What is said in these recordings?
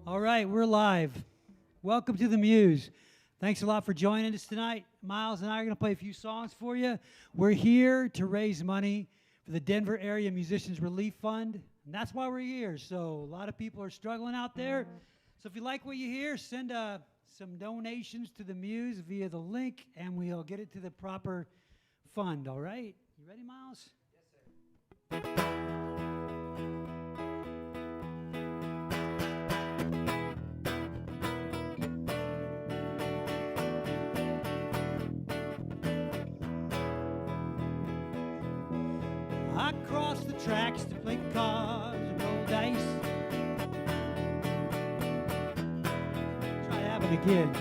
All right, we're live. Welcome to the Muse. Thanks a lot for joining us tonight. Miles and I are going to play a few songs for you. We're here to raise money for the Denver Area Musicians Relief Fund, and that's why we're here. So a lot of people are struggling out there. So if you like what you hear, send some donations to the Muse via the link, and we'll get it to the proper fund, all right? You ready, Miles? Yes, sir. I crossed the tracks to play cards and roll dice. Try having again.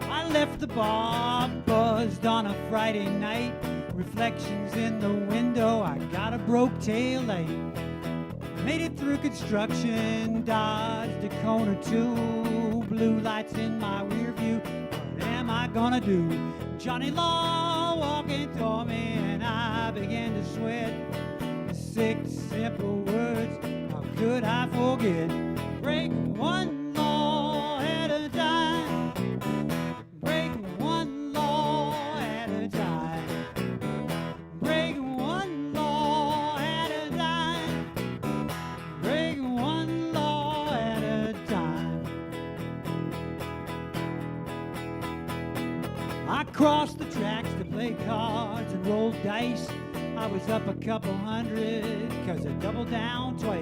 I left the bar, buzzed on a Friday night. Reflections in the window, I got a broke tail light. Made it through construction, dodged a cone or two. Blue lights in my rear view, what am I gonna do? Johnny Law walking toward me and I began to sweat. 6 simple words, how could I forget? Break one law at a time. Break one law at a time. Break one law at a time. Break one law at a time. I crossed the tracks to play cards and roll dice. I was up a couple hundred, cause I doubled down twice.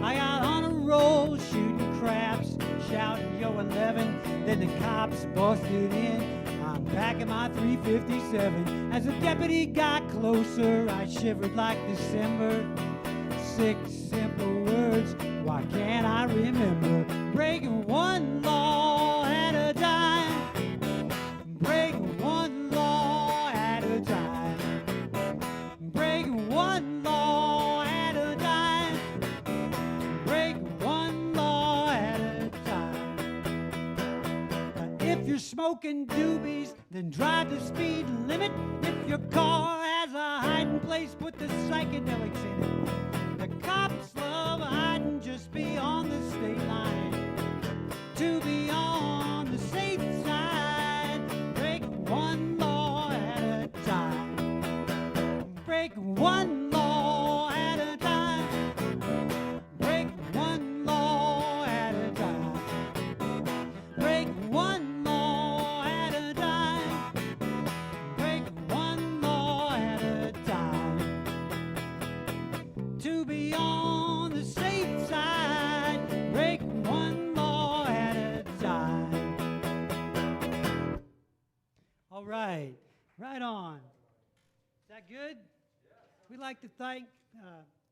I got on a roll, shooting craps, shouting yo 11. Then the cops busted in, I'm packing my 357. As the deputy got closer, I shivered like December. 6 simple words, why can't I remember? Breaking one law at a time. Breaking one law at a time. Break one law at a time. Break one law at a time. If you're smoking doobies, then drive the speed limit. If your car has a hiding place, put the psychedelics in it. The cops love hiding, just be on the state line. To be on the safe side, break one law at a time. Break one law at a time. Break one law at a time. Break one law at a time. Break one law at a time. To be on the safe side, break one law at a time. All right, right on. Is that good? We'd like to thank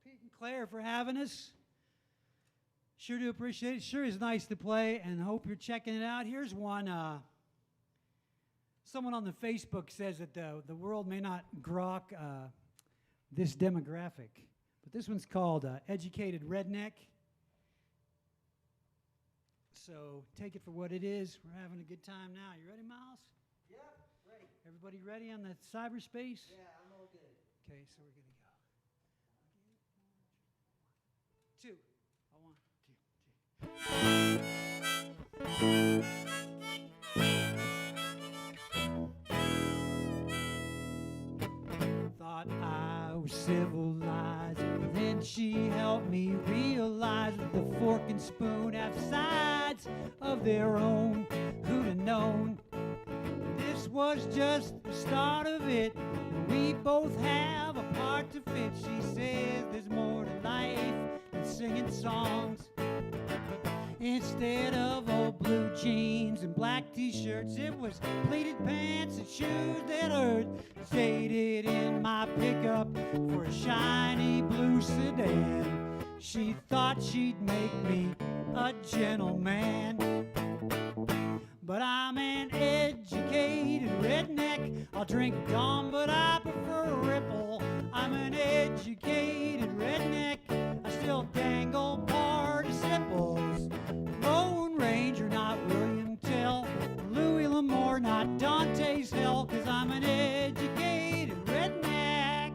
Pete and Claire for having us. Sure do appreciate it. Sure is nice to play, and hope you're checking it out. Here's one. Someone on the Facebook says that the world may not grok this demographic, but this one's called Educated Redneck. So take it for what it is. We're having a good time now. You ready, Miles? Yep, ready. Everybody ready on the cyberspace? Yeah, I'm all good. Okay, so we're gonna go. 2. Oh, 1, 2. Thought I was civilized, then she helped me realize that the fork and spoon have sides of their own. Who'd have known? This was just the start of it. We both have a part to fit. She says there's more to life than singing songs. Instead of old blue jeans and black t-shirts, it was pleated pants and shoes that hurt. Faded in my pickup for a shiny blue sedan. She thought she'd make me a gentleman, but I'm an educated redneck. I'll drink Dawn, but I prefer Ripple. I'm an educated redneck. I still dangle participles. Lone Ranger, not William Tell. Louis L'Amour, not Dante's Hell. 'Cause I'm an educated redneck.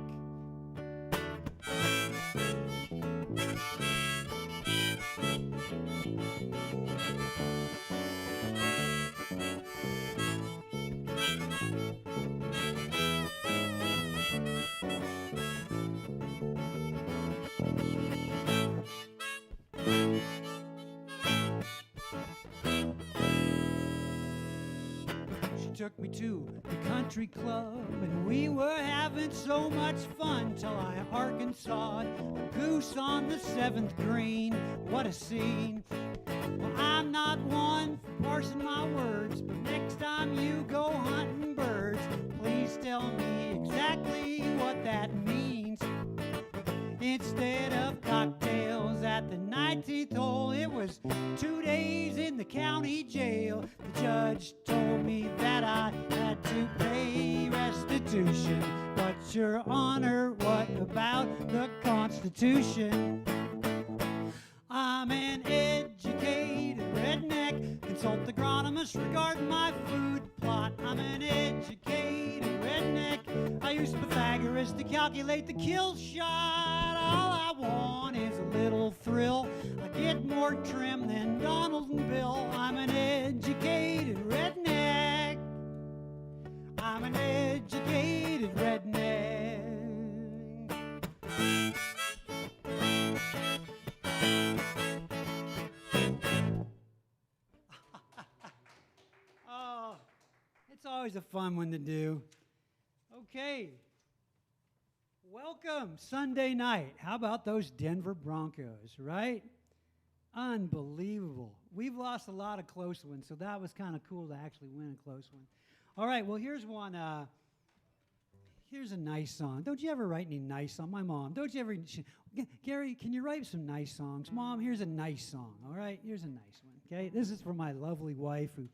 took me to the country club, and we were having so much fun till I Arkansas a goose on the 7th green. What a scene. Well, I'm not one for parsing my words, but next time you go hunting birds, please tell me exactly what that means. Instead of cocktails at the 19th hole, it was 2 days in the county jail. The judge told me that I had to pay restitution. But your honor, what about the Constitution? I'm an educated redneck, consult the agronomist regarding my food plot. I'm an educated redneck, I use Pythagoras to calculate the kill shot. All I want is a little thrill, I get more trim than Donald and Bill. I'm an educated redneck, I'm an educated redneck. Oh, it's always a fun one to do. Okay. Welcome, Sunday night. How about those Denver Broncos, right? Unbelievable. We've lost a lot of close ones, so that was kind of cool to actually win a close one. All right, well, here's one. Here's a nice song. Don't you ever write any nice song? My mom, don't you ever... Gary, can you write some nice songs? Mom, here's a nice song, all right? Here's a nice one, okay? This is for my lovely wife who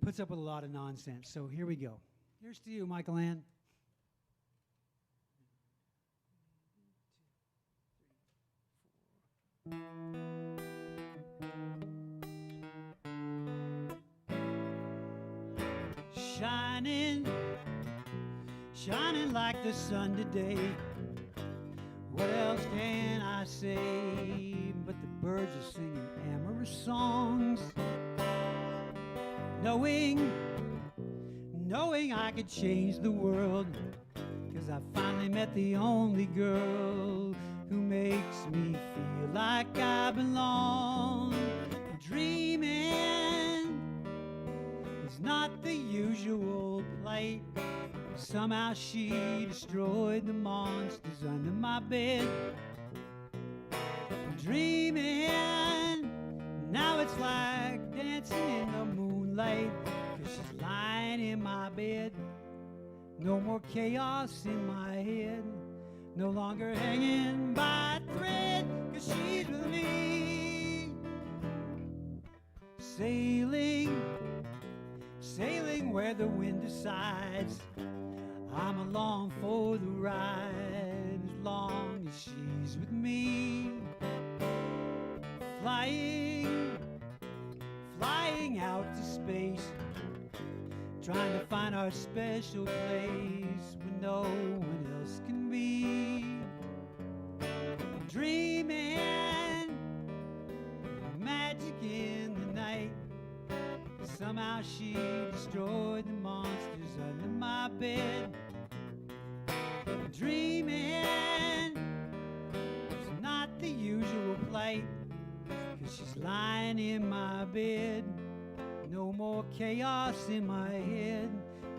puts up with a lot of nonsense. So here we go. Here's to you, Michael Ann. Shining, shining like the sun today. What else can I say? But the birds are singing amorous songs. Knowing I could change the world, 'cause I finally met the only girl who makes me feel like I belong. Dreaming is not the usual plight. Somehow she destroyed the monsters under my bed. Dreaming, now it's like dancing in the moonlight, 'cause she's lying in my bed. No more chaos in my head, no longer hanging by a thread, 'cause she's with me. Sailing, sailing where the wind decides. I'm along for the ride as long as she's with me. Flying, flying out to space, trying to find our special place where no one else can be. Dreaming, magic in the night. Somehow she destroyed the monsters under my bed. Dreaming, it's not the usual plight, 'cause she's lying in my bed. No more chaos in my head,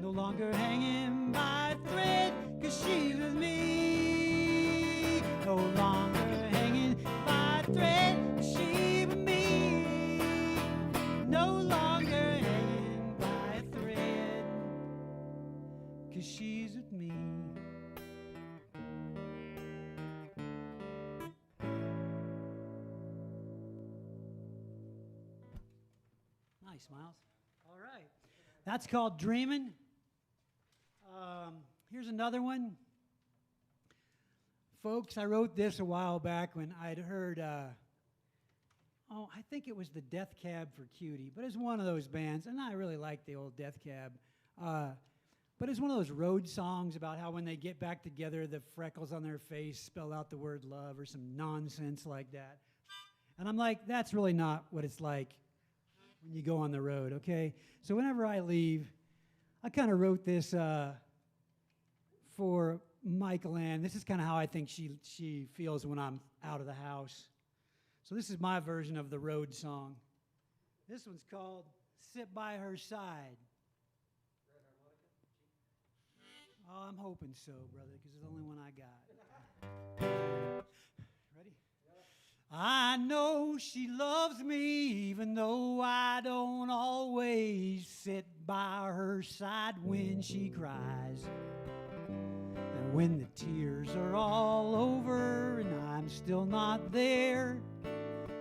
no longer hanging by a thread, 'cause she's with me. No longer hanging by a thread, 'cause she's with me. No longer hanging by a thread, 'cause she's with me. Nice, Miles. All right. That's called Dreamin'. Here's another one. Folks, I wrote this a while back when I'd heard, I think it was the Death Cab for Cutie, but it's one of those bands, and I really like the old Death Cab. But it's one of those road songs about how when they get back together, the freckles on their face spell out the word love or some nonsense like that. And I'm like, that's really not what it's like when you go on the road, okay? So whenever I leave, I kind of wrote this for Michael Ann. This is kind of how I think she feels when I'm out of the house. So this is my version of the road song. This one's called Sit by Her Side. Oh, I'm hoping so, brother, because it's the only one I got. Ready? I know she loves me, even though I don't always sit by her side when she cries. And when the tears are all over and I'm still not there,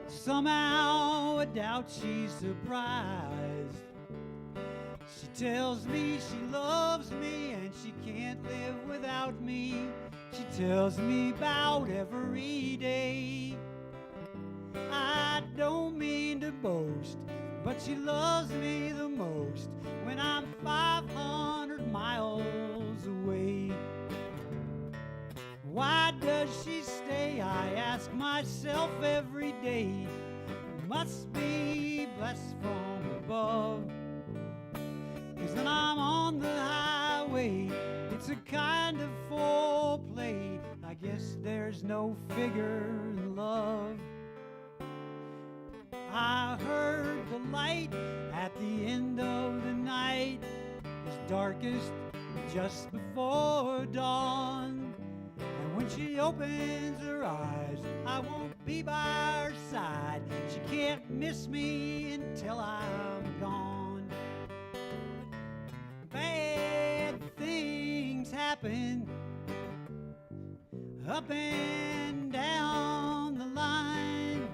somehow I doubt she's surprised. She tells me she loves me and she can't live without me. She tells me about every day. I don't mean to boast, but she loves me the most when I'm 500 miles away. Why does she stay? I ask myself every day. Must be blessed from above. 'Cause when I'm on the highway, it's a kind of foreplay. I guess there's no figure in love. I heard the light at the end of the night is darkest just before dawn. And when she opens her eyes, I won't be by her side. She can't miss me until I'm gone. Bad things happen up and down the line.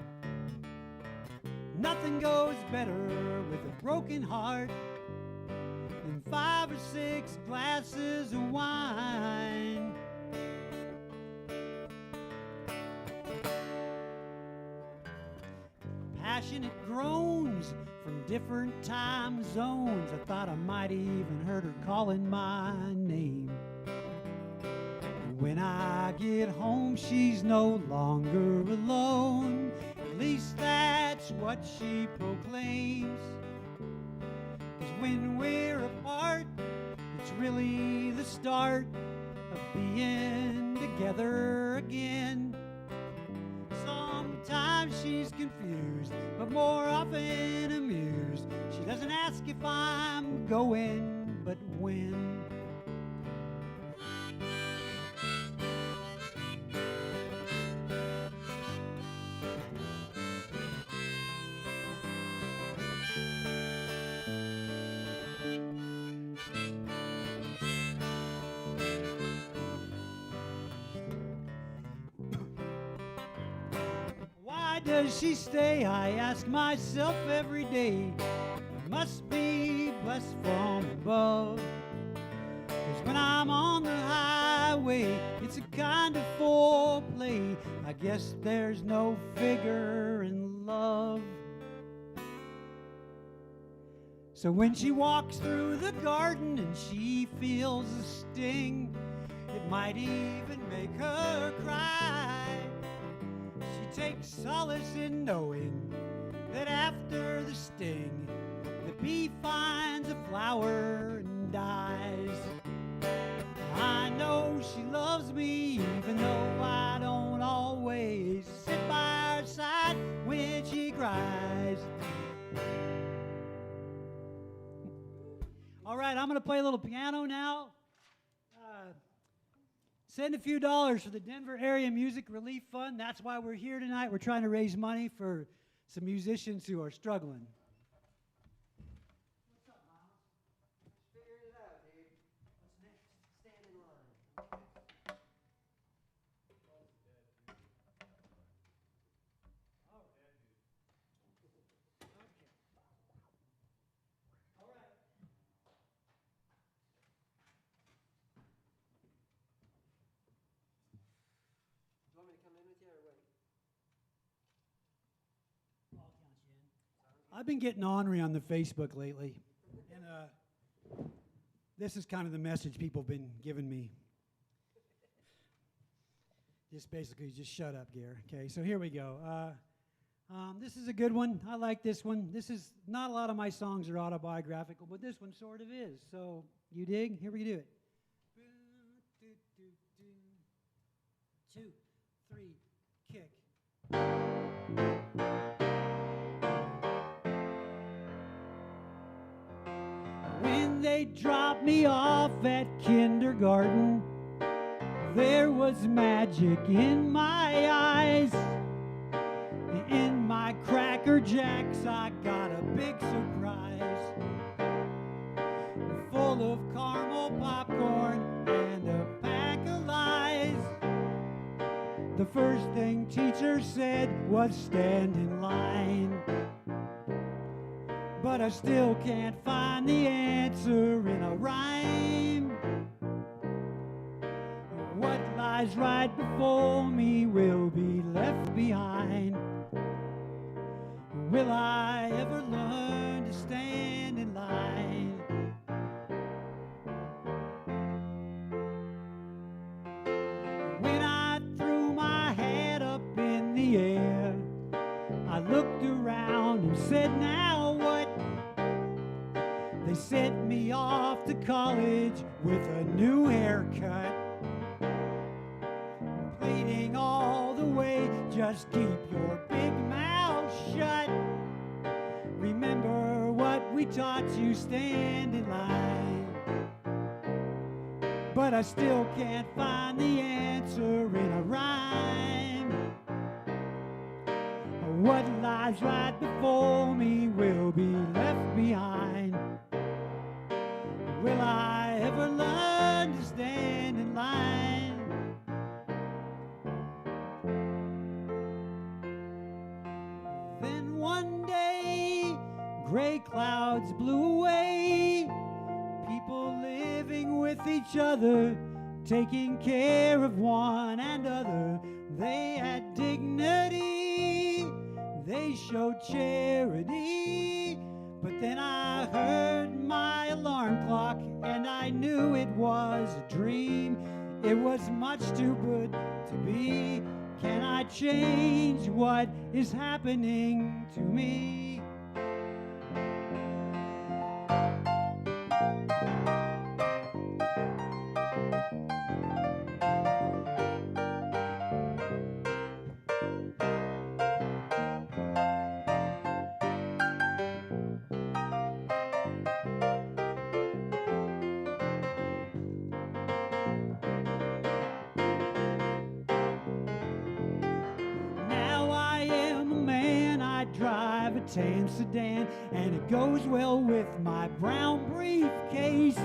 Nothing goes better with a broken heart than 5 or 6 glasses of wine. Passionate groans from different time zones. I thought I might even heard her calling my name. And when I get home, she's no longer alone. At least that's what she proclaims. 'Cause when we're apart, it's really the start of being together again. Sometimes she's confused, but more often amused. She doesn't ask if I'm going, but when. Why does she stay? I ask myself every day. Must be blessed from above. 'Cause when I'm on the highway, it's a kind of foreplay. I guess there's no figure in love. So when she walks through the garden and she feels a sting, it might even make her cry. She takes solace in knowing that after the sting, the bee finds a flower and dies. I know she loves me, even though I don't always sit by her side when she cries. All right, I'm going to play a little piano now. Send a few dollars for the Denver Area Music Relief Fund. That's why we're here tonight. We're trying to raise money for some musicians who are struggling. What's up, Miles? Just figured it out, dude. What's next? Stand in line. All right. Do you want me to come in with you or wait? I'll count you in. I've been getting ornery on the Facebook lately, and this is kind of the message people have been giving me. Just basically, just shut up, Gare. Okay, so here we go. This is a good one. I like this one. This is not a lot of my songs are autobiographical, but this one sort of is. So you dig? Here we do it. 2, 3, kick. When they dropped me off at kindergarten, there was magic in my eyes. In my Cracker Jacks, I got a big surprise, full of caramel popcorn and a pack of lies. The first thing teacher said was stand in line, but I still can't find the answer in a rhyme. What lies right before me will be left behind. Will I ever learn to stand in line? When I threw my head up in the air, I looked around and said, now what? They sent me off to college with a new haircut. Pleading all the way, just keep your big mouth shut. Remember what we taught you, stand in line. But I still can't find the answer in a rhyme. What lies right before me will be left behind. Will I ever learn to stand in line? Then one day, gray clouds blew away. People living with each other, taking care of one another. They had dignity, they showed charity. But then I heard my alarm clock and I knew it was a dream. It was much too good to be. Can I change what is happening to me? Drive a tan sedan, and it goes well with my brown briefcase.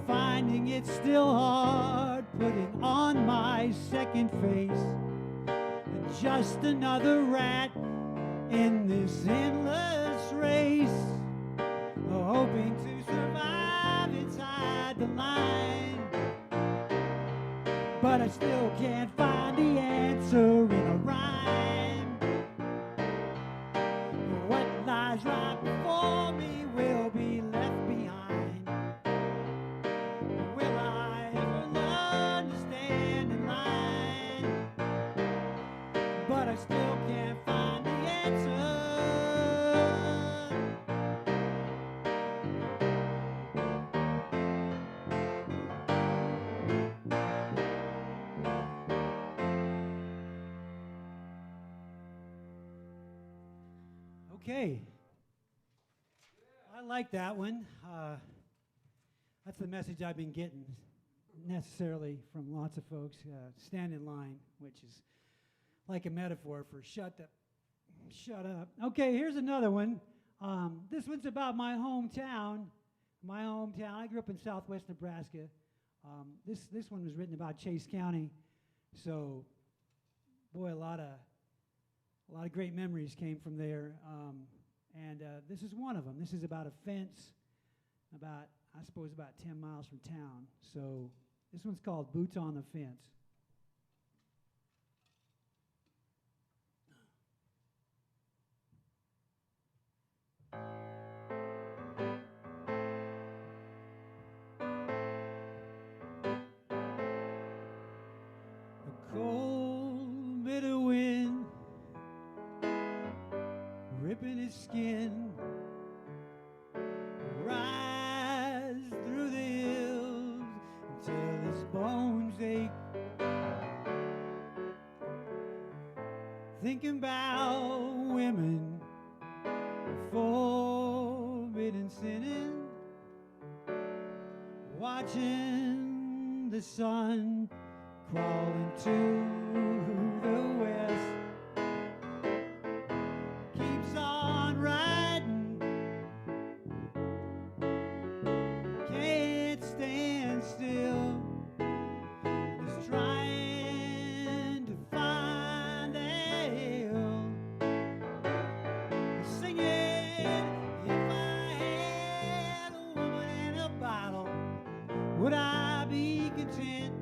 Finding it still hard, putting on my second face. Just another rat in this endless race, hoping to survive inside the line. But I still can't find the answer in a rhyme. What lies right before me will be left behind. Will I ever learn to stand in line? But I still can't find the answer. Okay. I like that one. That's the message I've been getting necessarily from lots of folks. Stand in line, which is like a metaphor for shut up. Okay, here's another one. This one's about my hometown. I grew up in southwest Nebraska. This one was written about Chase County. So, boy, a lot of great memories came from there. And this is one of them. This is about a fence about 10 miles from town. So this one's called Boots on the Fence. A cold, bitter wind ripping his skin, rise through the hills until his bones ache. Thinking about women, forbidden sinning, watching the sun crawling to the west, keeps on riding, can't stand still, just trying to find the hill, singing, if I had a woman in a bottle, would I be content?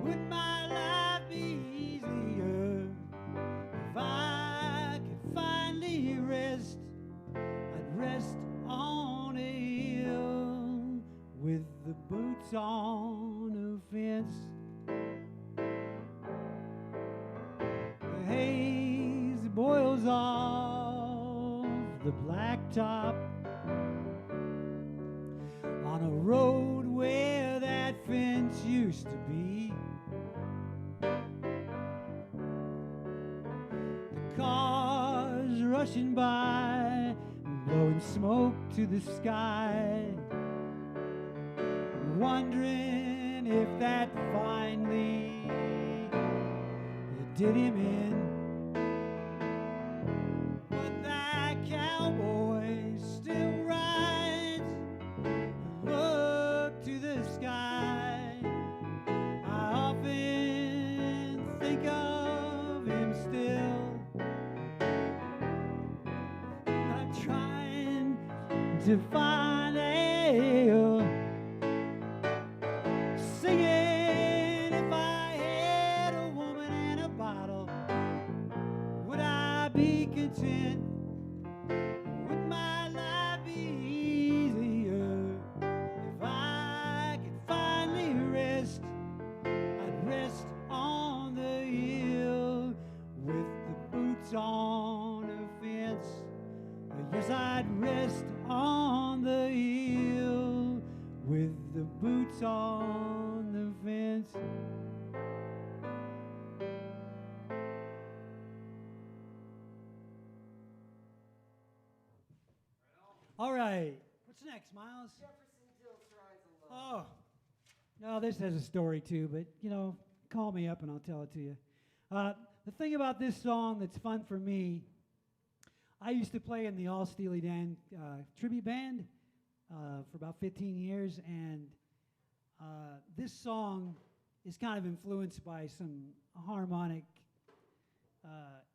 Would my life be easier if I could finally rest? I'd rest on a hill with the boots on a fence. The haze boils off the blacktop on a road where that fence used to be. The cars rushing by, blowing smoke to the sky, wondering if that finally did him in. But that cowboy still rides, look to the sky. I often think of him still. I'm trying to find a hill, singing, if I had a woman in a bottle, would I be content? Would my life be easier if I could finally rest? I'd rest on the hill with the boots on a fence. Yes, I'd rest on the hill with the boots on the fence. All right. What's next, Miles? Jefferson Tilts rides alone. Oh, no, this has a story too, but call me up and I'll tell it to you. The thing about this song that's fun for me, I used to play in the All Steely Dan tribute band for about 15 years, and this song is kind of influenced by some harmonic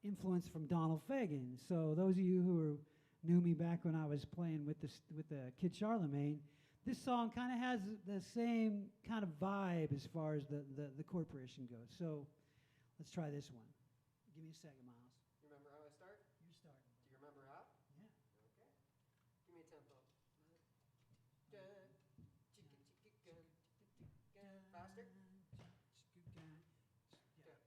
influence from Donald Fagen. So those of you who knew me back when I was playing with the Kid Charlemagne, this song kind of has the same kind of vibe as far as the corporation goes. So let's try this one. Give me a second, Miles. You remember how I start? You start. Do you remember how? Yeah. Okay. Give me a tempo. Dun, chicka chicka gun, gun. Faster? Yeah.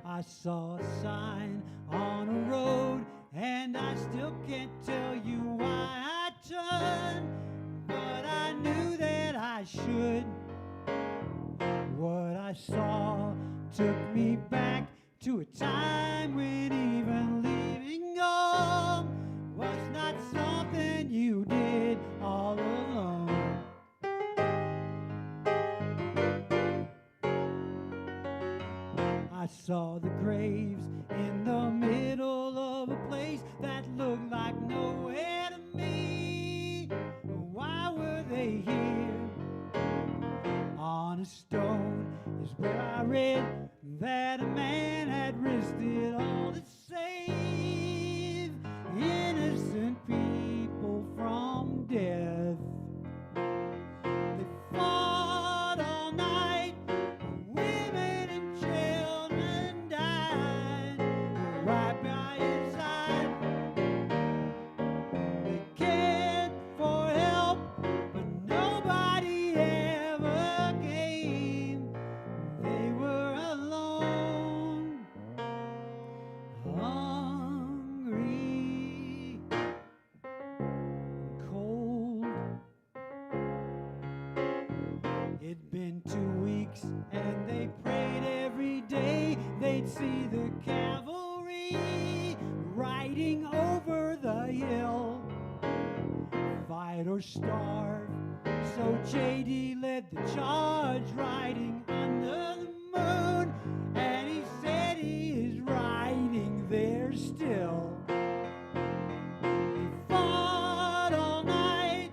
I saw a sign on a road, and I still can't tell you why I turned, but I knew that I should. What I saw took me back to a time when even leaving home was not something you did all alone. I saw the graves in the middle of a place that looked like nowhere to me. Why were they here? On a stone is where I read that a man had risked it all to save innocent people from death. They fought all night, women and children died right see the cavalry riding over the hill. Fight or starve, so J.D. led the charge riding under the moon, and he said he is riding there still. He fought all night,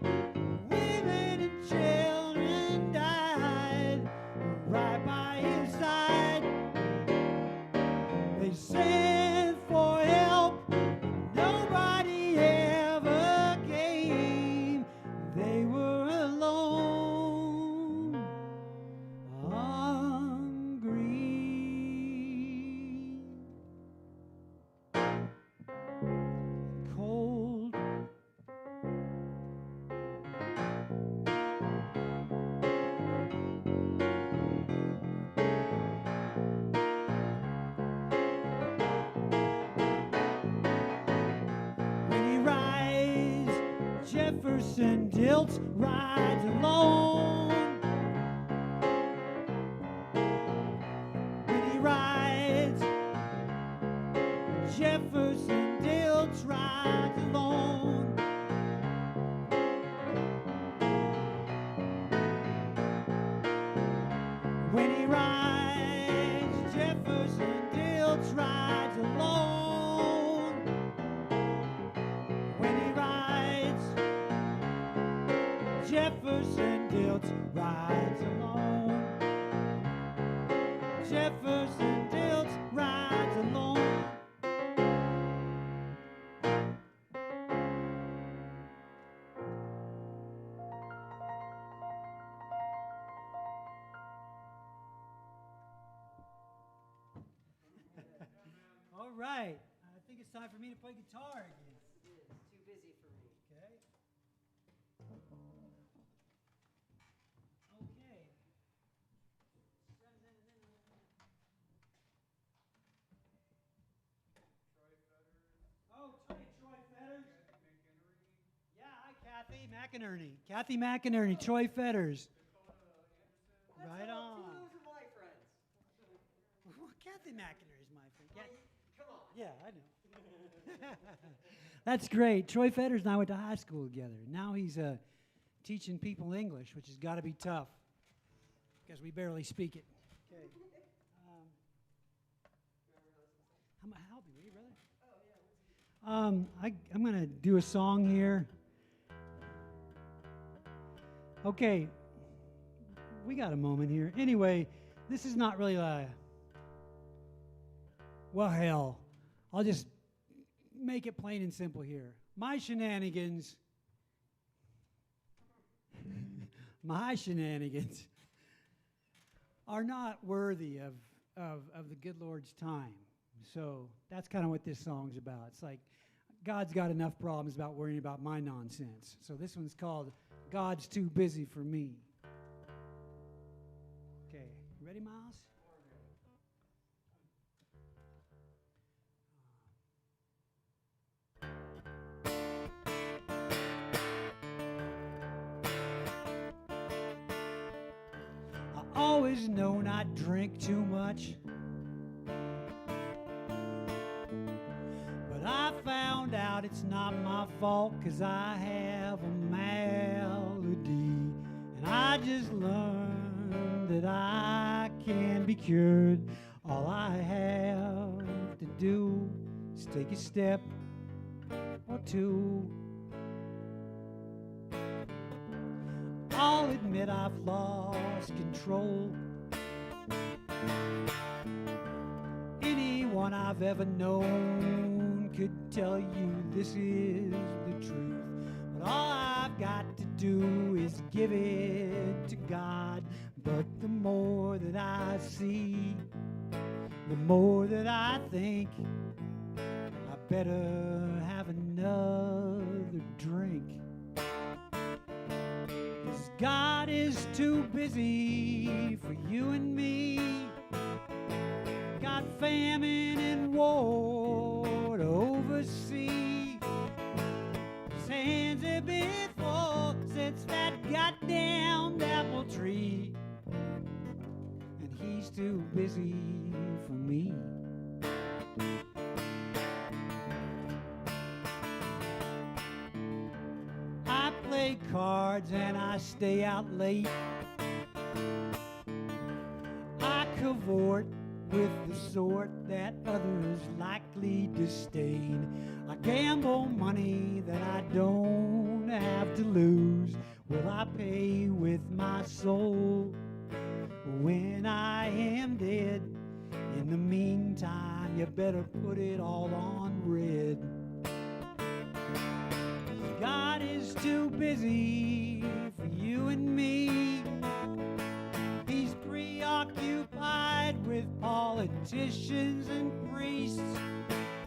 women and children died right by his side. They sent for help, nobody ever came. They were alone, hungry, cold. When he rides, Jefferson Dilts rides alone. When he rides, Jefferson Dilts rides alone. When he rides, Jefferson Dilts rides alone. When he rides, Jefferson Dilts rides alone. Jefferson Dilts rides alone. All right. I think it's time for me to play guitar again. It is too busy for me. Okay. Okay. Oh, Troy Fetters. Yeah, hi, Kathy McInerney. Kathy McInerney, Troy Fetters. Right on. Two of those are my friends. Well, Kathy McInerney's my friend. Come on. Yeah, I know. That's great. Troy Fetters and I went to high school together. Now he's teaching people English, which has got to be tough because we barely speak it. Okay. How may I help you, will you, brother? I'm going to do a song here. Okay. We got a moment here. Anyway, this is not really well, hell. I'll just make it plain and simple here. My shenanigans are not worthy of the good Lord's time. So that's kind of what this song's about. It's like God's got enough problems about worrying about my nonsense. So this one's called God's Too Busy for Me. Okay, you ready, Miles? I always known I drink too much, but I found out it's not my fault 'cause I have a malady, and I just learned that I can be cured. All I have to do is take a step or two. I'll admit I've lost control. Anyone I've ever known could tell you this is the truth. But all I've got to do is give it to God. But the more that I see, the more that I think I better have another drink. 'Cause God is too busy for you and me. Got famine and war to oversee. His hands have been full since that goddamn apple tree, and he's too busy for me. play cards and I stay out late. I cavort with the sort that others likely disdain. I gamble money that I don't have to lose. Will I pay with my soul when I am dead? In the meantime, you better put it all on red. God is too busy for you and me. He's preoccupied with politicians and priests.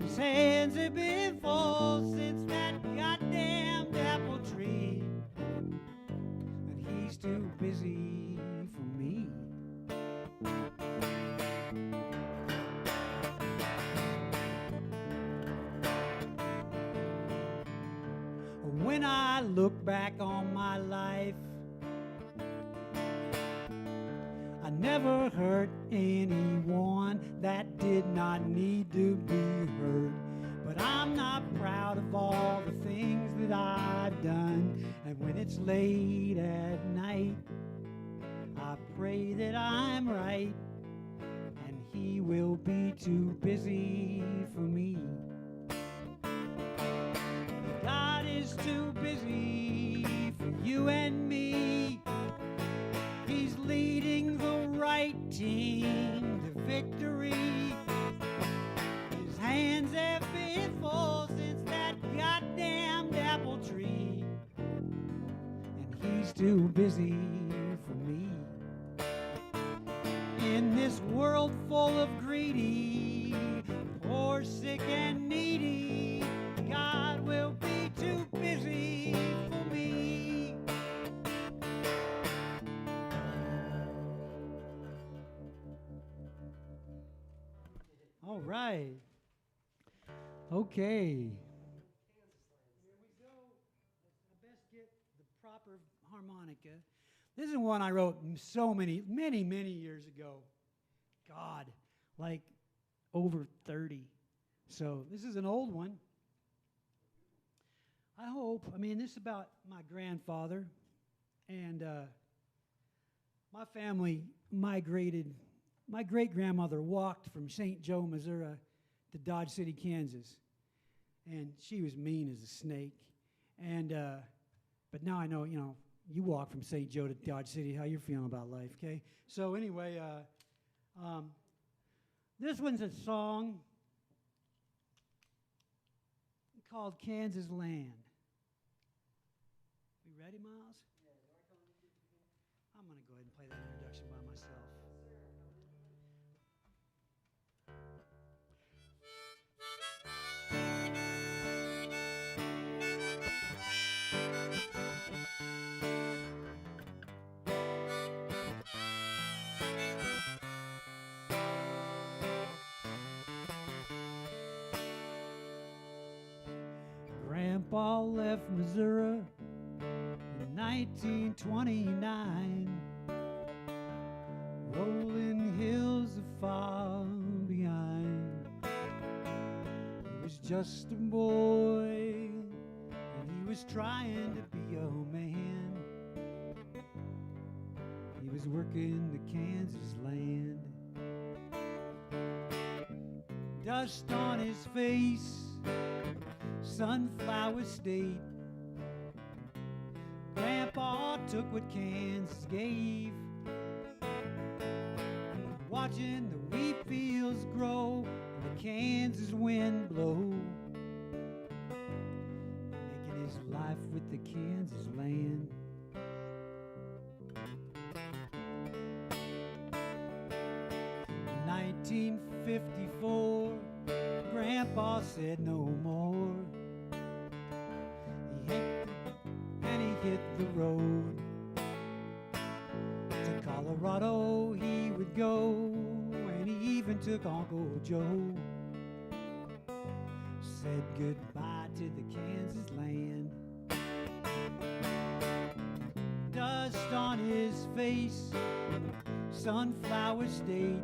His hands have been full since that goddamned apple tree. And he's too busy for me. When I look back on my life, I never hurt anyone that did not need to be hurt. But I'm not proud of all the things that I've done. And when it's late at night, I pray that I'm right, and he will be too busy for me. God is too busy for you and me. He's leading the right team to victory. His hands have been full since that goddamned apple tree. And he's too busy for me. In this world full of greedy, poor, sick, and needy, God will be too busy for me. All right. Okay. Here we go. I best get the proper harmonica. This is one I wrote many years ago. God, like over 30. So this is an old one. I hope, this is about my grandfather, and my family migrated. My great-grandmother walked from St. Joe, Missouri to Dodge City, Kansas, and she was mean as a snake. And but now I know, you walk from St. Joe to Dodge City, how you're feeling about life, okay? So anyway, this one's a song called Kansas Land. We ready, Miles? Yeah, do I come in and again? I'm going to go ahead and play that introduction by myself. Grandpa left Missouri in 1929, rolling hills are far behind. He was just a boy, and he was trying to be a man. He was working the Kansas land. Dust on his face, sunflower state. Grandpa took what Kansas gave, watching the wheat fields grow and the Kansas wind blow, making his life with the Kansas land. In 1954, Grandpa said no more. Hit the road. To Colorado he would go, and he even took Uncle Joe. Said goodbye to the Kansas land. Dust on his face, sunflower state.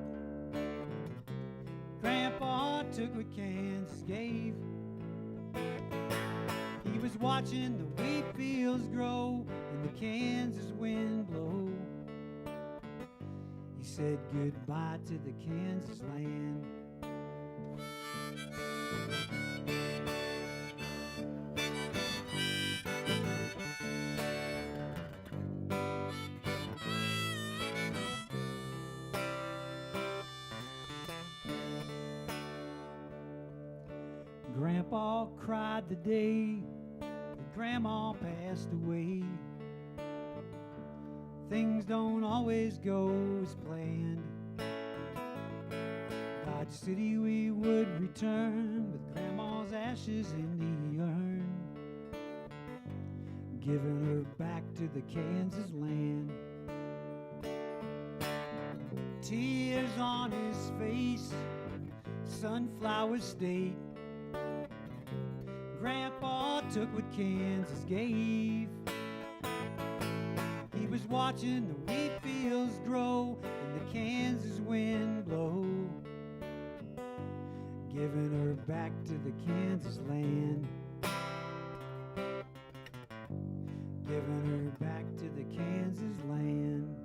Grandpa took what Kansas gave. He was watching the wheat fields grow and the Kansas wind blow. He said goodbye to the Kansas land. Grandpa cried the day that Grandma passed away. Things don't always go as planned. Dodge City we would return with Grandma's ashes in the urn, giving her back to the Kansas land. Tears on his face, Sunflower State. Grandpa took what Kansas gave. He was watching the wheat fields grow and the Kansas wind blow, giving her back to the Kansas land. Giving her back to the Kansas land.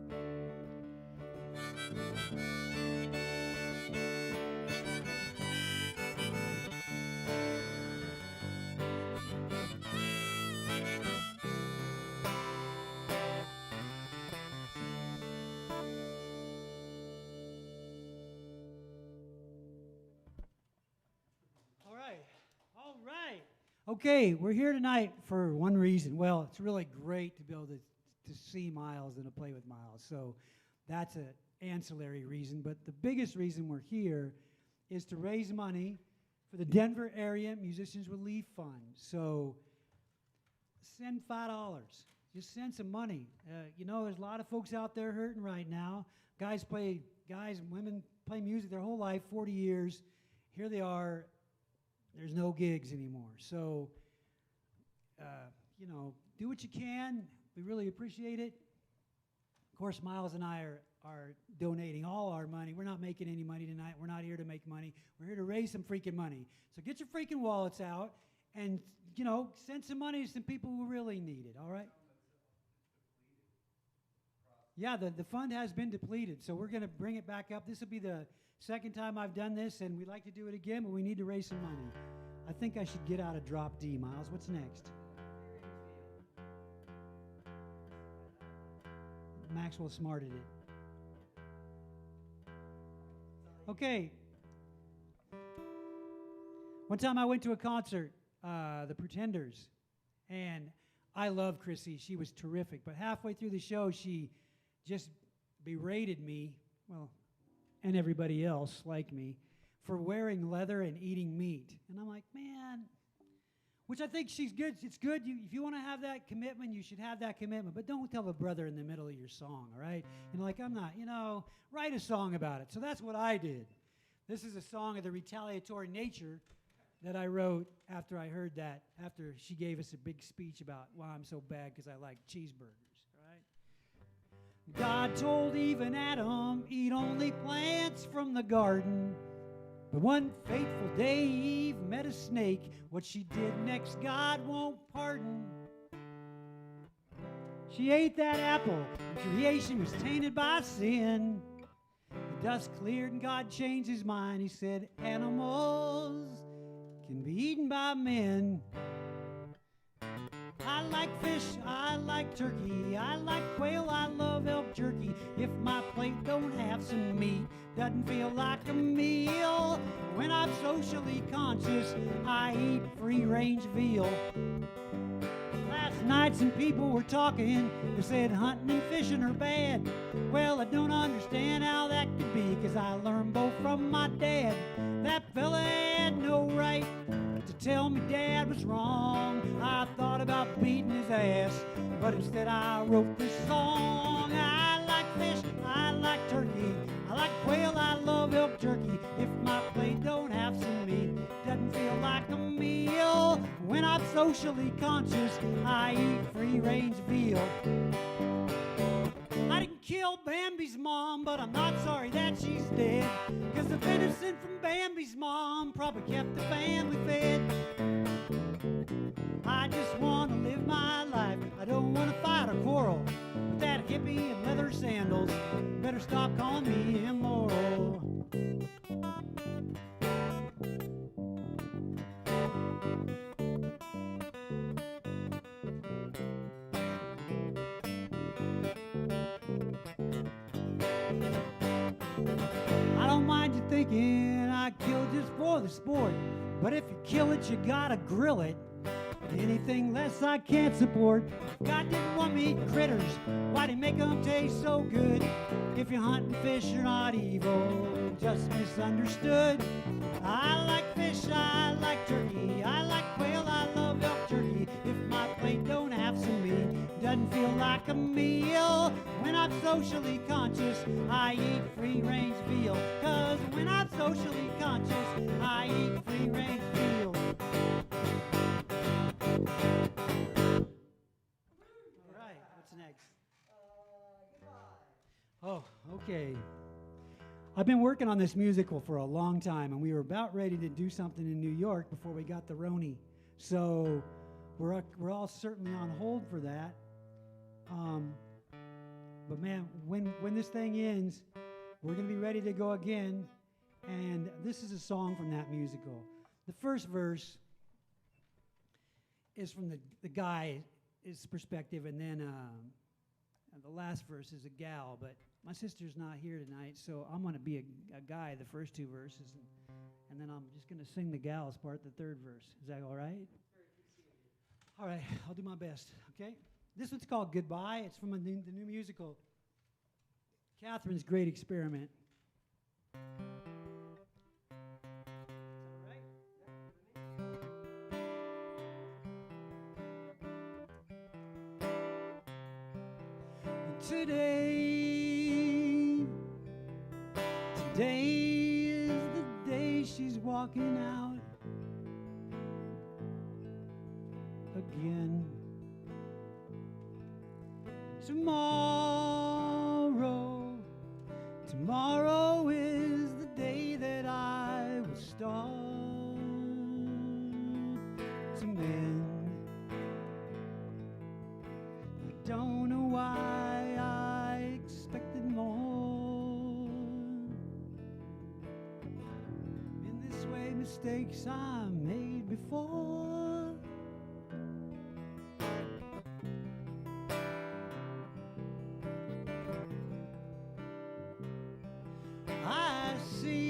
Okay, we're here tonight for one reason. Well, it's really great to be able to see Miles and to play with Miles. So that's an ancillary reason. But the biggest reason we're here is to raise money for the Denver Area Musicians Relief Fund. So send $5. Just send some money. You know, there's a lot of folks out there hurting right now. Guys and women play music their whole life, 40 years. Here they are. There's no gigs anymore. So, you know, do what you can. We really appreciate it. Of course, Miles and I are donating all our money. We're not making any money tonight. We're not here to make money. We're here to raise some freaking money. So get your freaking wallets out and, you know, send some money to some people who really need it, all right? Yeah, the fund has been depleted, so we're going to bring it back up. This will be the second time I've done this, and we'd like to do it again, but we need to raise some money. I think I should get out of drop D, Miles. What's next? Maxwell smarted it. Okay. One time I went to a concert, The Pretenders, and I love Chrissy. She was terrific, but halfway through the show, she just berated me, well, and everybody else like me, for wearing leather and eating meat. And I'm like, man, which I think she's good. It's good. If you want to have that commitment, you should have that commitment. But don't tell a brother in the middle of your song, all right? And like, I'm not, you know, write a song about it. So that's what I did. This is a song of the retaliatory nature that I wrote after I heard that, after she gave us a big speech about why I'm so bad because I like cheeseburgers. God told Eve and Adam, eat only plants from the garden. But one fateful day Eve met a snake. What she did next God won't pardon. She ate that apple, and creation was tainted by sin. The dust cleared and God changed his mind. He said, animals can be eaten by men. I like fish, I like turkey, I like quail, I love elk jerky. If my plate don't have some meat, doesn't feel like a meal. When I'm socially conscious, I eat free-range veal. Last night some people were talking, they said hunting and fishing are bad. Well, I don't understand how that could be, 'cause I learned both from my dad. That fella had no right to tell me Dad was wrong. I thought about beating his ass, but instead I wrote this song. I like fish, I like turkey, I like quail, I love elk jerky. If my plate don't have some meat, doesn't feel like a meal. When I'm socially conscious, I eat free-range veal. I didn't kill Bambi's mom, but I'm not sorry that she's dead, 'cause the venison from Bambi's mom probably kept the family fed. I just want to live my life. I don't want to fight or quarrel with that hippie in leather sandals. Better stop calling me immoral. I don't mind you thinking I kill just for the sport, but if you kill it, you gotta grill it. Anything less I can't support. God didn't want me critters, why'd he make them taste so good? If you hunt and fish, you're not evil, just misunderstood. I like fish, I like turkey, I like quail, I love elk jerky. If my plate don't have some meat, doesn't feel like a meal. When I'm socially conscious, I eat free-range veal. 'Cause when I'm socially conscious, I eat free-range veal. All right, what's next? Oh, okay. I've been working on this musical for a long time, and we were about ready to do something in New York before we got the Roni. So we're all certainly on hold for that. But man, when this thing ends, we're going to be ready to go again. And this is a song from that musical. The first verse is from the guy's perspective, and then the last verse is a gal. But my sister's not here tonight, so I'm going to be a guy the first two verses, and then I'm just going to sing the gal's part the third verse. Is that all right? All right, I'll do my best, okay? This one's called Goodbye. It's from the new musical, Catherine's Great Experiment. Today is the day she's walking out again. Tomorrow is the day that I will start to mend. I don't know why I expected more. In this way, mistakes I made before. I see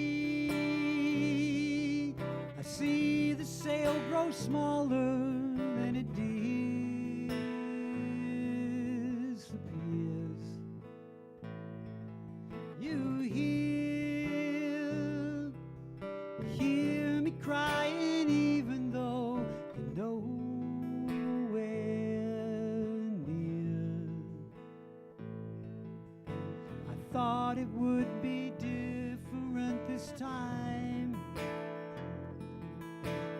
the sail grow smaller than it disappears. You hear me crying, even though you're nowhere near. I thought it would be different this time,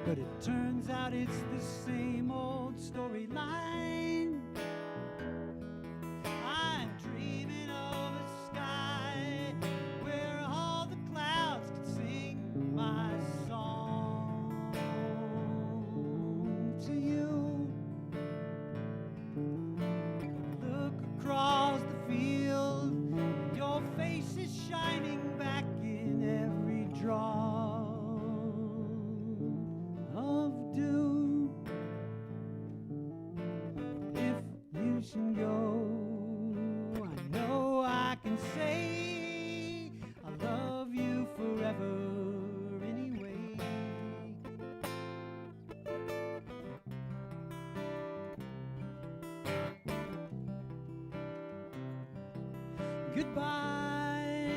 but it turns out it's the same old storyline. I'm dreaming of a sky where all the clouds can sing my song to you. Look across the field, your face is shining back in every drop of dew. If you should go, I know I can say I love you forever anyway. Goodbye,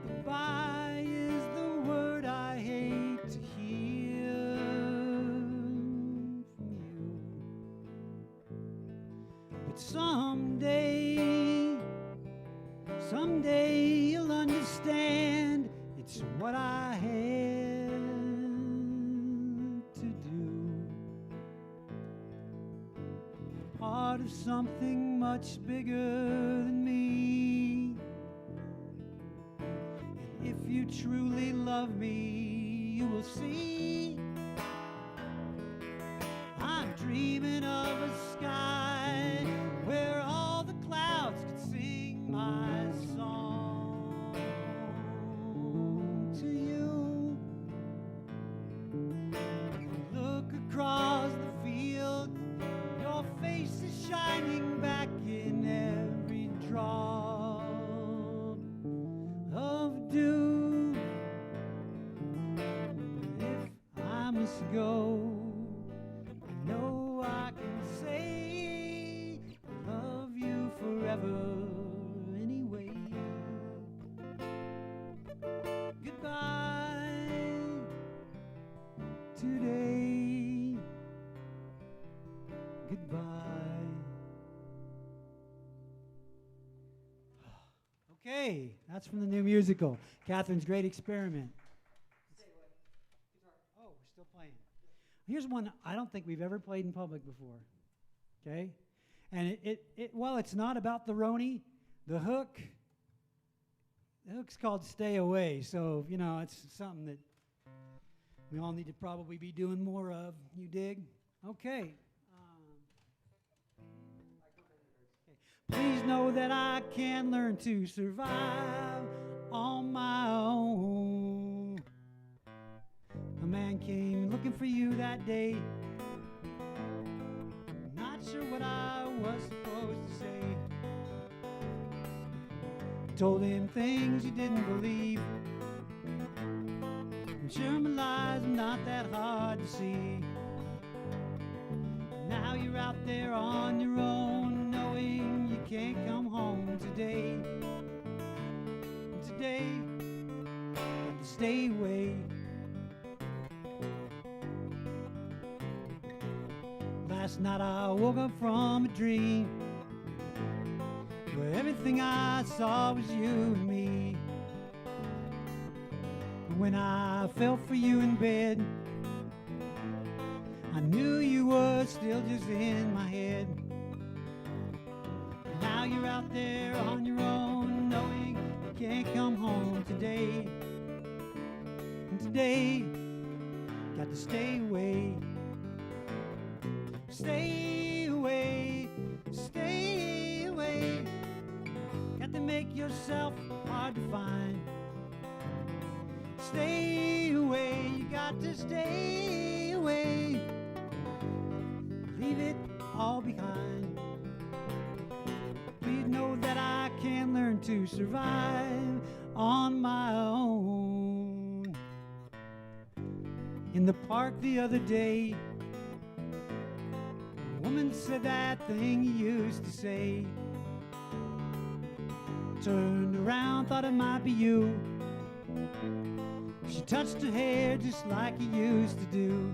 goodbye is the word I hate to hear from you. But someday you'll understand it's what I had to do. Part of something much bigger than me. And if you truly love me, you will see today. Goodbye. Okay, that's from the new musical, Catherine's Great Experiment. Say what? Guitar. Oh, we're still playing. Here's one I don't think we've ever played in public before. Okay? And while it's not about the Roni, the hook's called Stay Away. So, you know, it's something that we all need to probably be doing more of. You dig? Okay. Please know that I can learn to survive on my own. A man came looking for you that day. Not sure what I was supposed to say. Told him things you didn't believe. I'm sure my lies are not that hard to see. Now you're out there on your own, knowing you can't come home today. Today, got to stay away. Last night I woke up from a dream where everything I saw was you and me. When I fell for you in bed, I knew you were still just in my head. Now you're out there on your own, knowing you can't come home today. And today, got to stay away. Stay away, stay away. Got to make yourself hard to find. Stay away, you got to stay away. Leave it all behind. Please know that I can learn to survive on my own. In the park the other day, a woman said that thing you used to say. Turned around, thought it might be you. She touched her hair just like you used to do.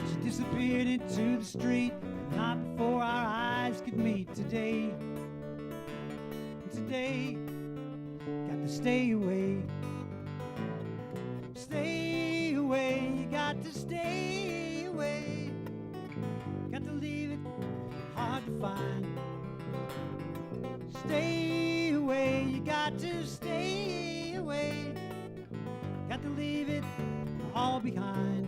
She disappeared into the street, not before our eyes could meet today. Today, got to stay away. Stay away, you got to stay away. Got to leave it hard to find. Stay away, you got to stay away. Got to leave it all behind.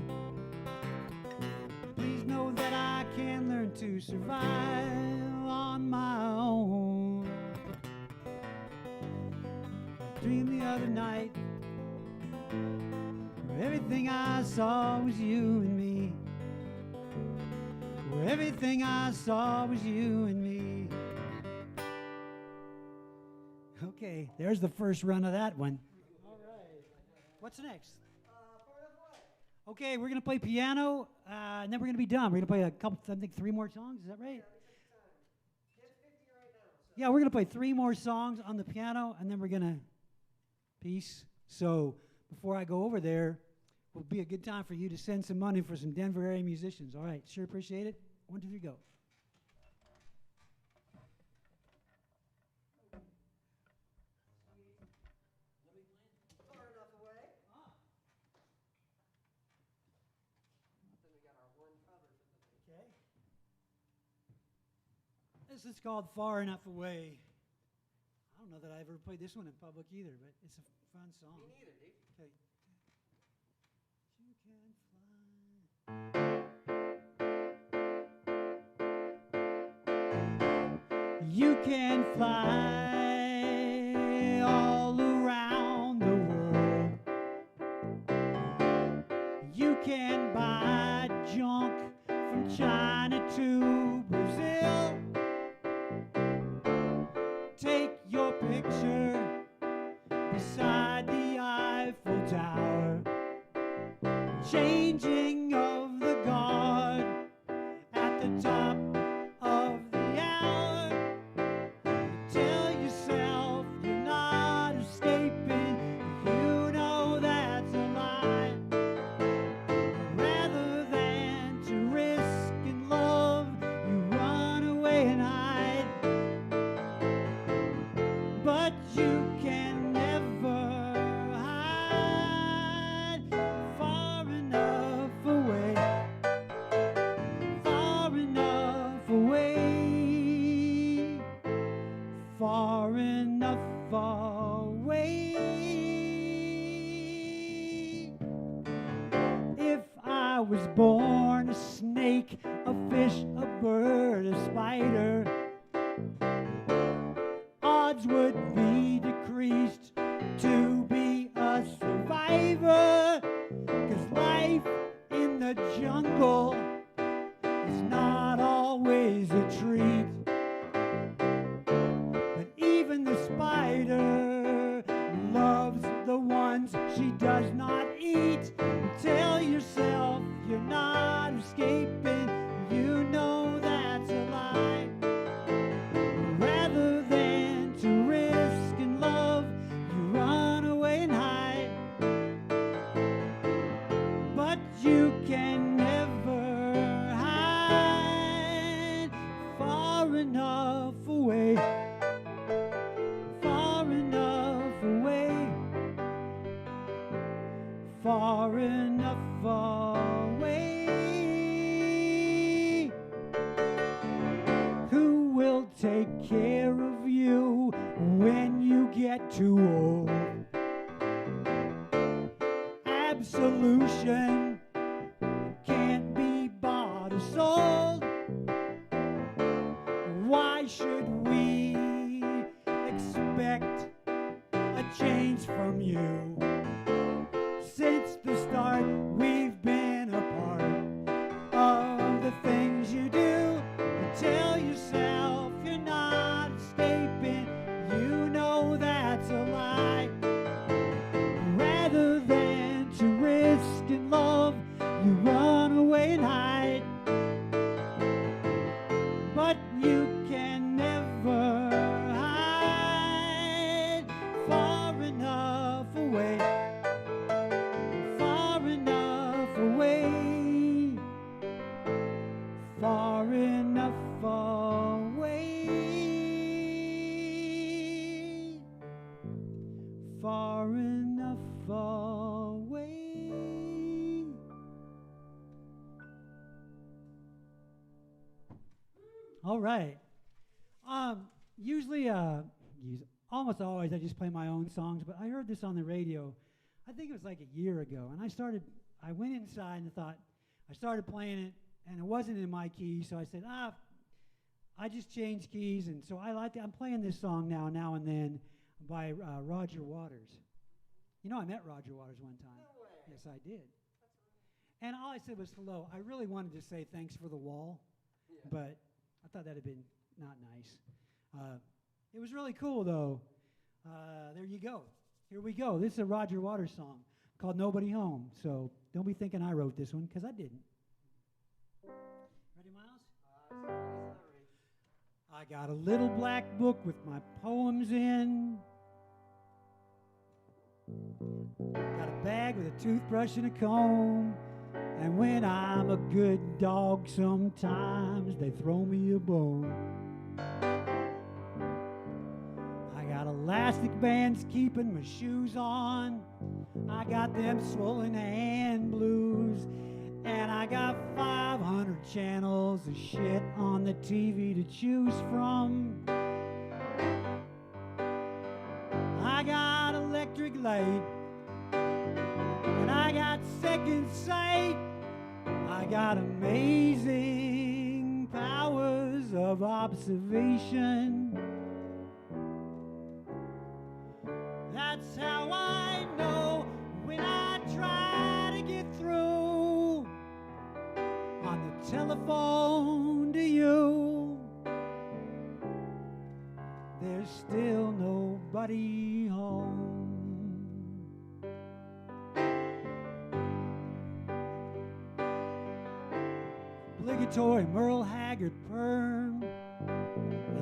Please know that I can learn to survive on my own. Dreamed the other night where everything I saw was you and me. Where everything I saw was you and me. Okay, there's the first run of that one. All right. What's next? Far enough away. Okay, we're going to play piano, and then we're going to be done. We're going to play a couple, I think 3 more songs. Is that right? Yeah, take your time. Get 50 right now. So. Yeah, we're going to play 3 more songs on the piano, and then we're going to peace. So before I go over there, it will be a good time for you to send some money for some Denver area musicians. All right, sure appreciate it. 1, 2, 3, go. Far enough away. Then we got our one cover for the thing. Okay. This is called Far Enough Away. I don't know that I ever played this one in public either, but it's a fun song. Me neither, dude. Okay. You can fly. You can fly all around the world. You can buy junk from China to Brazil. Take your picture beside the Eiffel Tower. Changing of the guard at the top of the hour. Tell yourself you're not escaping. You know that's a lie. snake, a fish, a bird, a spider, odds would be decreased to be a survivor. 'Cause life in the jungle is not always a treat. But even the spider loves the ones she does not eat. Tell yourself you're not escaping, you know that's a lie. Rather than to risk and love, you run away and hide. But you can never hide far enough away, far enough away, far enough away. Who will take care of you when you get too old? Absolution can't be bought or sold. Why should we expect a change from you? Since the start, we've been a part of the things you do. Tell yourself you're not escaping, you know that's a lie. Rather than to risk and love, you run away and hide. But you can never hide far enough away, far enough away, far enough away, far enough away. All right. Usually, almost always I just play my own songs, but I heard this on the radio, I think it was like a year ago, and I went inside and thought, I started playing it, and it wasn't in my key, so I said, I just changed keys, and so I'm playing this song now and then by Roger Waters. You know, I met Roger Waters one time. No way. Yes, I did. And all I said was hello. I really wanted to say thanks for the wall, Yeah. but I thought that'd have been not nice. It was really cool, though. There you go. Here we go. This is a Roger Waters song called Nobody Home. So don't be thinking I wrote this one, because I didn't. Ready, Miles? I got a little black book with my poems in. Got a bag with a toothbrush and a comb. And when I'm a good dog, sometimes they throw me a bone. I got elastic bands keeping my shoes on. I got them swollen hand blues. And I got 500 channels of shit on the TV to choose from. I got electric light. And I got second sight. I got amazing powers of observation. That's how I know when I try to get through on the telephone to you. There's still nobody home. Obligatory Merle Haggard perm,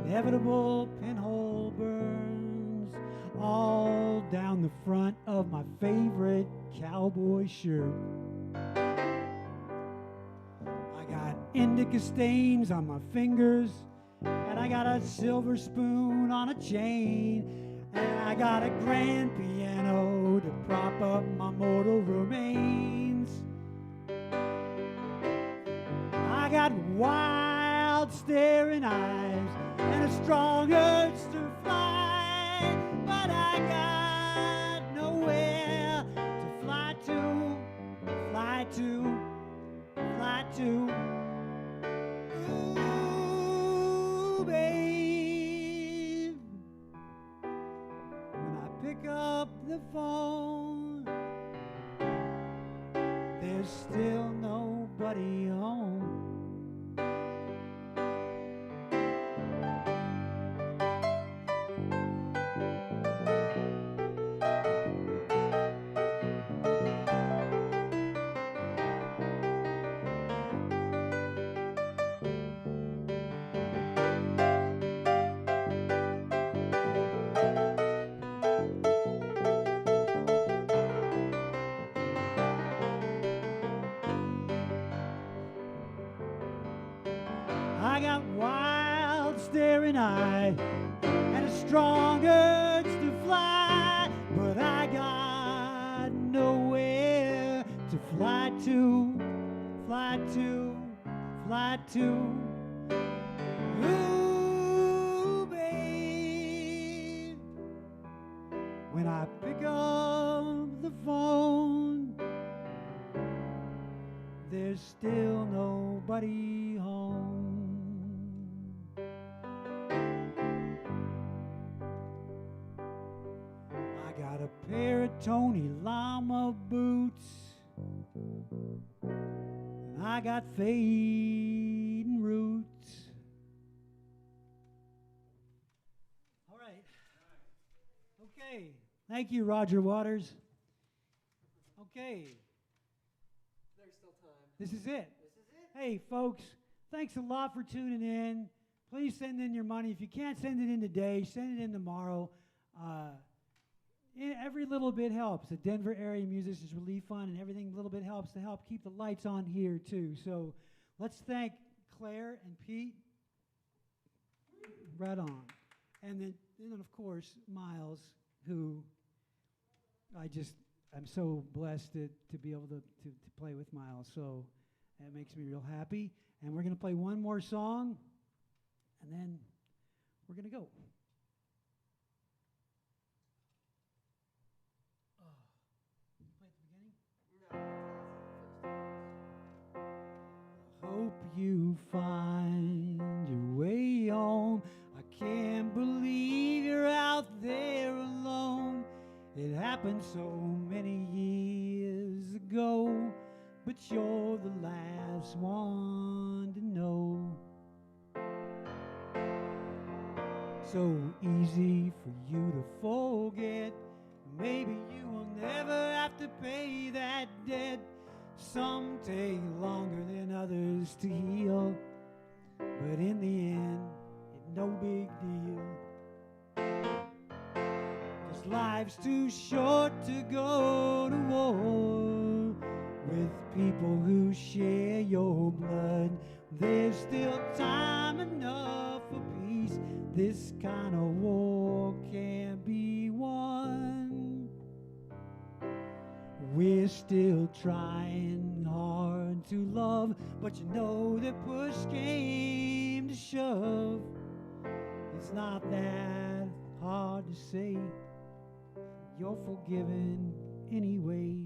inevitable pinhole burns all down the front of my favorite cowboy shirt. I got indica stains on my fingers, and I got a silver spoon on a chain, and I got a grand piano to prop up my mortal remains. I got wild staring eyes and a strong urge to fly, but I got nowhere to fly to, fly to, fly to. there's still nobody home. I got wild staring eye and a strong urge to fly, but I got nowhere to fly to, fly to, fly to. Ooh, babe, when I pick up the phone, there's still nobody home. I got a pair of Tony Llama boots, and I got fading roots. All right. Okay. Thank you, Roger Waters. Okay. There's still time. This is it. This is it. Hey, folks, thanks a lot for tuning in. Please send in your money. If you can't send it in today, send it in tomorrow. Every little bit helps. The Denver Area Musicians Relief Fund and everything, a little bit helps to help keep the lights on here, too. So let's thank Claire and Pete. Right on. And then of course, Miles, who I'm so blessed to be able to play with Miles. So that makes me real happy. And we're going to play one more song, and then we're going to go. Play at the beginning? No. Hope you find your way home. I can't believe you're out there alone. It happened so many years ago, but you're the last one to know. So easy for you to forget. Maybe you will never have to pay that debt. Some take longer than others to heal, but in the end, it's no big deal. 'Cause life's too short to go to war with people who share your blood. There's still time enough for peace. This kind of war can't be won. We're still trying hard to love, but you know that push came to shove. It's not that hard to say. You're forgiven anyway.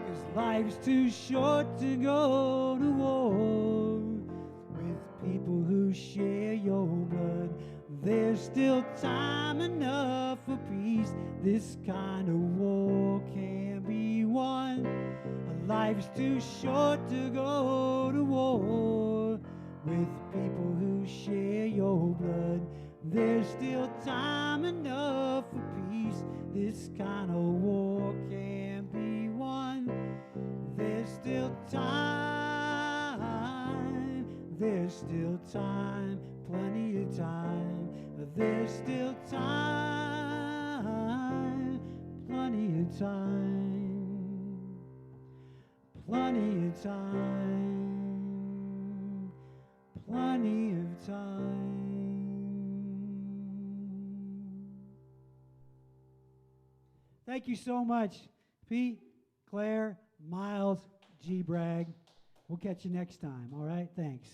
'Cause life's too short to go to war with people who share your blood. There's still time enough for peace. This kind of war can't be won. Life's too short to go to war with people who share your blood. There's still time enough for peace. This kind of war can't be won. There's still time. There's still time. Plenty of time. There's still time. Plenty of time. Plenty of time. Plenty of time. Thank you so much, Pete, Claire, Miles, G. Bragg. We'll catch you next time, all right? Thanks.